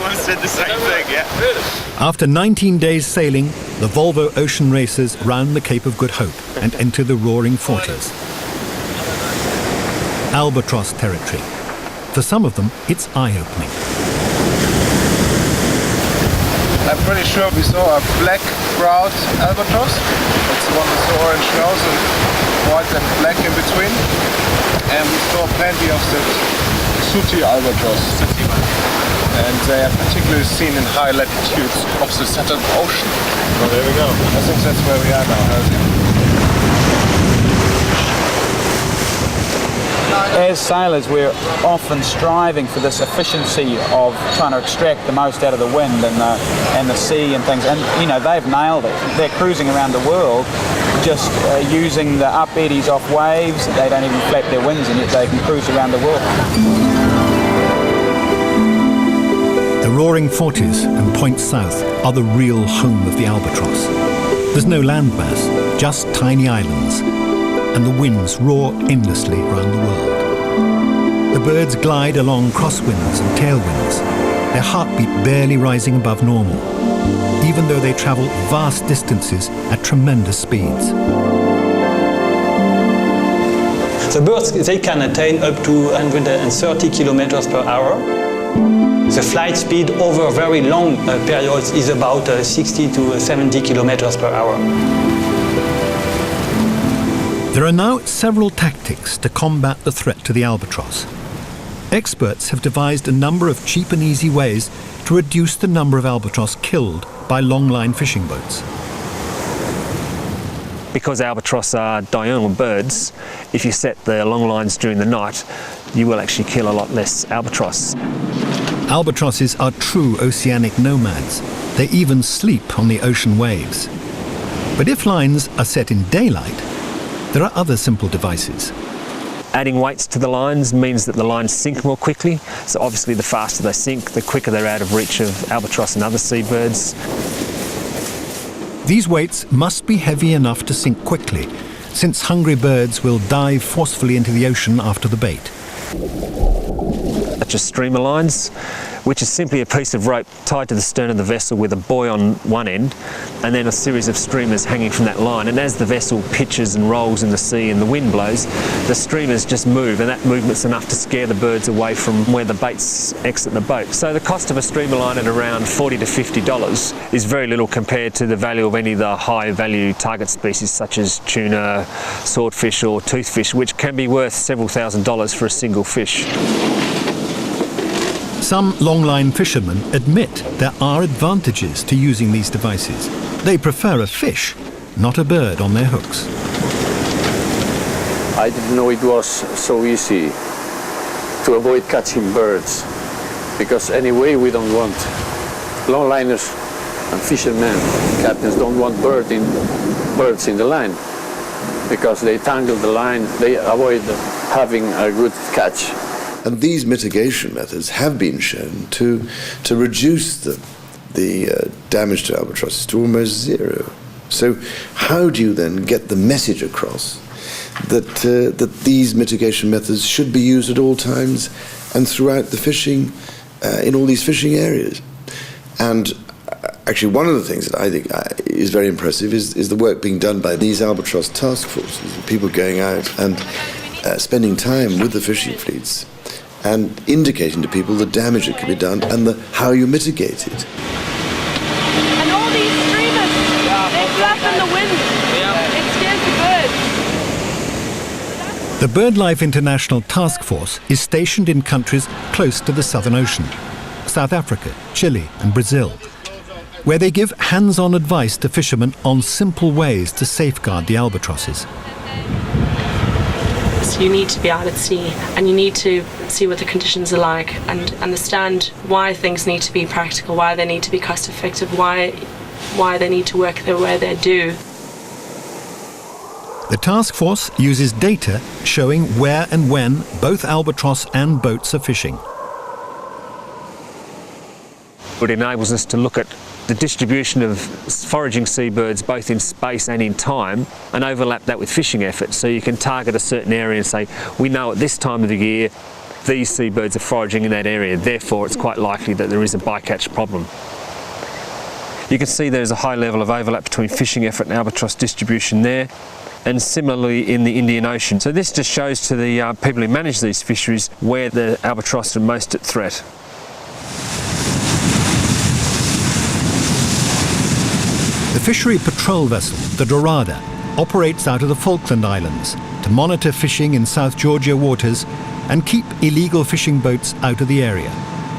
Everyone said the same thing, yeah. After 19 days sailing, the Volvo Ocean Racers round the Cape of Good Hope and enter the Roaring Forties. Albatross territory. For some of them, it's eye-opening. I'm pretty sure we saw a black-browed albatross. That's the one with the orange nose and white and black in between. And we saw plenty of the sooty albatross. And they are particularly seen in high latitudes of the Southern Ocean. Well, there we go. I think that's where we are now. As sailors, we're often striving for this efficiency of trying to extract the most out of the wind and the sea and things. And, you know, they've nailed it. They're cruising around the world just using the up eddies off waves. They don't even flap their wings, and yet they can cruise around the world. The Roaring Forties and Point South are the real home of the albatross. There's no landmass, just tiny islands, and the winds roar endlessly around the world. The birds glide along crosswinds and tailwinds, their heartbeat barely rising above normal, even though they travel vast distances at tremendous speeds. The birds, they can attain up to 130 kilometers per hour. The flight speed over very long periods is about 60 to 70 kilometers per hour. There are now several tactics to combat the threat to the albatross. Experts have devised a number of cheap and easy ways to reduce the number of albatross killed by long-line fishing boats. Because albatross are diurnal birds, if you set the long lines during the night, you will actually kill a lot less albatross. Albatrosses are true oceanic nomads. They even sleep on the ocean waves. But if lines are set in daylight, there are other simple devices. Adding weights to the lines means that the lines sink more quickly. So obviously the faster they sink, the quicker they're out of reach of albatross and other seabirds. These weights must be heavy enough to sink quickly, since hungry birds will dive forcefully into the ocean after the bait. Such as streamer lines, which is simply a piece of rope tied to the stern of the vessel with a buoy on one end, and then a series of streamers hanging from that line. And as the vessel pitches and rolls in the sea and the wind blows, the streamers just move, and that movement's enough to scare the birds away from where the baits exit the boat. So the cost of a streamer line at around $40 to $50 is very little compared to the value of any of the high value target species such as tuna, swordfish or toothfish, which can be worth several $1,000s for a single fish. Some longline fishermen admit there are advantages to using these devices. They prefer a fish, not a bird on their hooks. I didn't know it was so easy to avoid catching birds, because anyway we don't want longliners and fishermen, captains don't want birds in the line, because they tangle the line, they avoid having a good catch. And these mitigation methods have been shown to reduce the damage to albatrosses to almost zero. So how do you then get the message across that these mitigation methods should be used at all times and throughout the fishing, in all these fishing areas? And actually one of the things that I think is very impressive is the work being done by these albatross task forces, people going out and spending time with the fishing fleets and indicating to people the damage that can be done and how you mitigate it. And all these streamers, they flap in the wind. It scares the birds. The BirdLife International Task Force is stationed in countries close to the Southern Ocean, South Africa, Chile and Brazil, where they give hands-on advice to fishermen on simple ways to safeguard the albatrosses. You need to be out at sea and you need to see what the conditions are like and understand why things need to be practical, why they need to be cost effective, why they need to work the way they do. The task force uses data showing where and when both albatross and boats are fishing. It enables us to look at the distribution of foraging seabirds both in space and in time and overlap that with fishing efforts. So you can target a certain area and say, we know at this time of the year these seabirds are foraging in that area. Therefore, it's quite likely that there is a bycatch problem. You can see there's a high level of overlap between fishing effort and albatross distribution there, and similarly in the Indian Ocean. So this just shows to the people who manage these fisheries where the albatross are most at threat. The fishery patrol vessel, the Dorada, operates out of the Falkland Islands to monitor fishing in South Georgia waters and keep illegal fishing boats out of the area.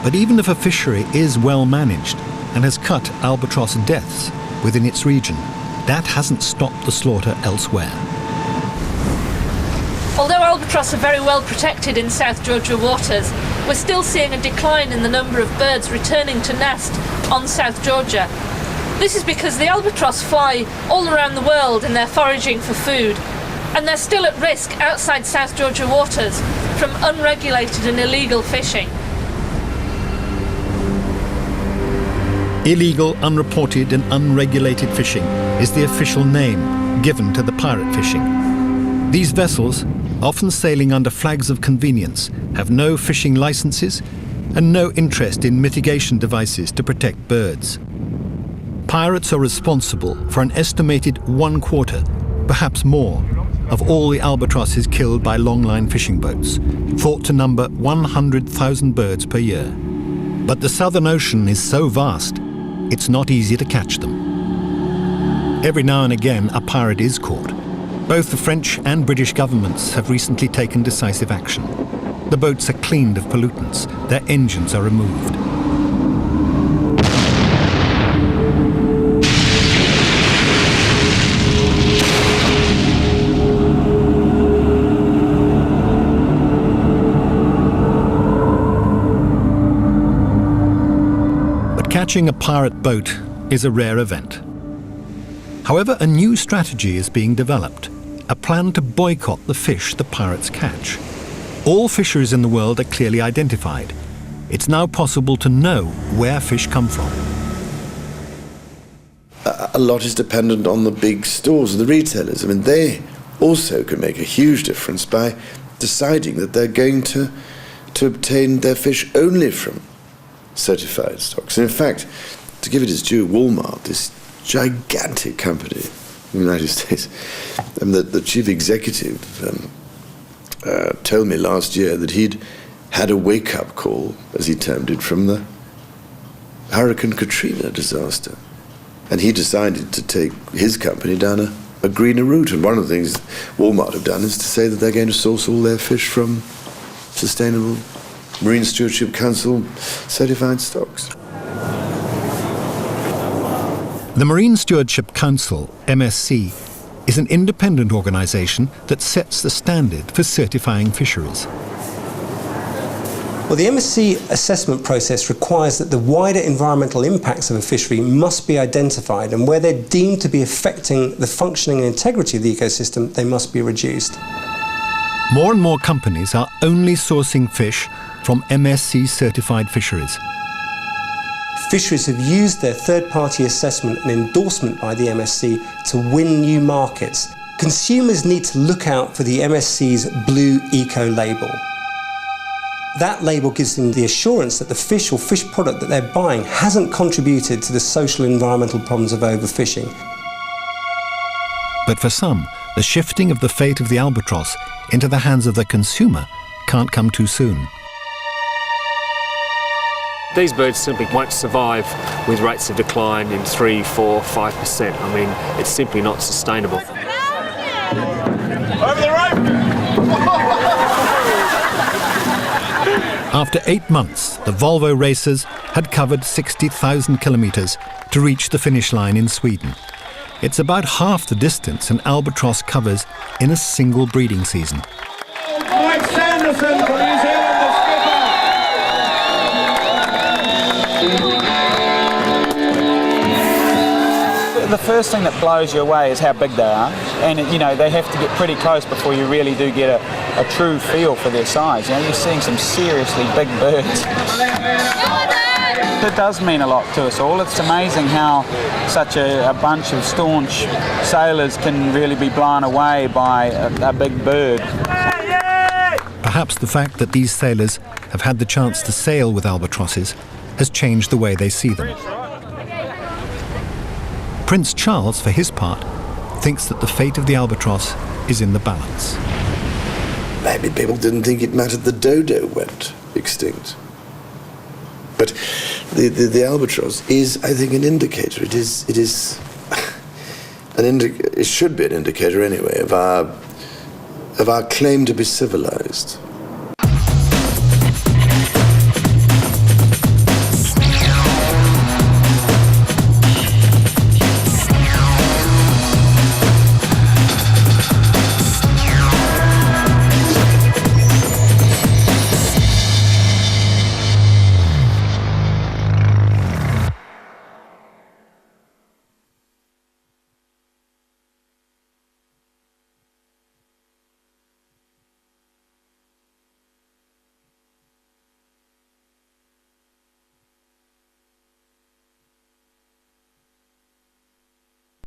But even if a fishery is well managed and has cut albatross deaths within its region, that hasn't stopped the slaughter elsewhere. Although albatross are very well protected in South Georgia waters, we're still seeing a decline in the number of birds returning to nest on South Georgia. This is because the albatross fly all around the world in their foraging for food, and they're still at risk outside South Georgia waters from unregulated and illegal fishing. Illegal, unreported and unregulated fishing is the official name given to the pirate fishing. These vessels, often sailing under flags of convenience, have no fishing licenses and no interest in mitigation devices to protect birds. Pirates are responsible for an estimated 1/4, perhaps more, of all the albatrosses killed by longline fishing boats, thought to number 100,000 birds per year. But the Southern Ocean is so vast, it's not easy to catch them. Every now and again, a pirate is caught. Both the French and British governments have recently taken decisive action. The boats are cleaned of pollutants, their engines are removed. Catching a pirate boat is a rare event. However, a new strategy is being developed, a plan to boycott the fish the pirates catch. All fisheries in the world are clearly identified. It's now possible to know where fish come from. A lot is dependent on the big stores and the retailers. I mean, they also can make a huge difference by deciding that they're going to obtain their fish only from certified stocks. And in fact, to give it its due, Walmart, this gigantic company in the United States, and the chief executive told me last year that he'd had a wake-up call, as he termed it, from the Hurricane Katrina disaster. And he decided to take his company down a greener route. And one of the things Walmart have done is to say that they're going to source all their fish from sustainable Marine Stewardship Council certified stocks. The Marine Stewardship Council, MSC, is an independent organisation that sets the standard for certifying fisheries. Well, the MSC assessment process requires that the wider environmental impacts of a fishery must be identified, and where they're deemed to be affecting the functioning and integrity of the ecosystem, they must be reduced. More and more companies are only sourcing fish from MSC certified fisheries. Fisheries have used their third-party assessment and endorsement by the MSC to win new markets. Consumers need to look out for the MSC's Blue Eco label. That label gives them the assurance that the fish or fish product that they're buying hasn't contributed to the social and environmental problems of overfishing. But for some, the shifting of the fate of the albatross into the hands of the consumer can't come too soon. These birds simply won't survive with rates of decline in 3, 4, 5%. I mean, it's simply not sustainable. Over the rope! After 8 months, the Volvo racers had covered 60,000 kilometres to reach the finish line in Sweden. It's about half the distance an albatross covers in a single breeding season. Mike Sanderson from New Zealand, the skipper! The first thing that blows you away is how big they are, and you know they have to get pretty close before you really do get a true feel for their size. You know, you're seeing some seriously big birds. It does mean a lot to us all. It's amazing how such a bunch of staunch sailors can really be blown away by a big bird. perhaps the fact that these sailors have had the chance to sail with albatrosses has changed the way they see them. Prince Charles, for his part, thinks that the fate of the albatross is in the balance. Maybe people didn't think it mattered the dodo went extinct. But the albatross is, I think, an indicator. It should be an indicator anyway of our claim to be civilized.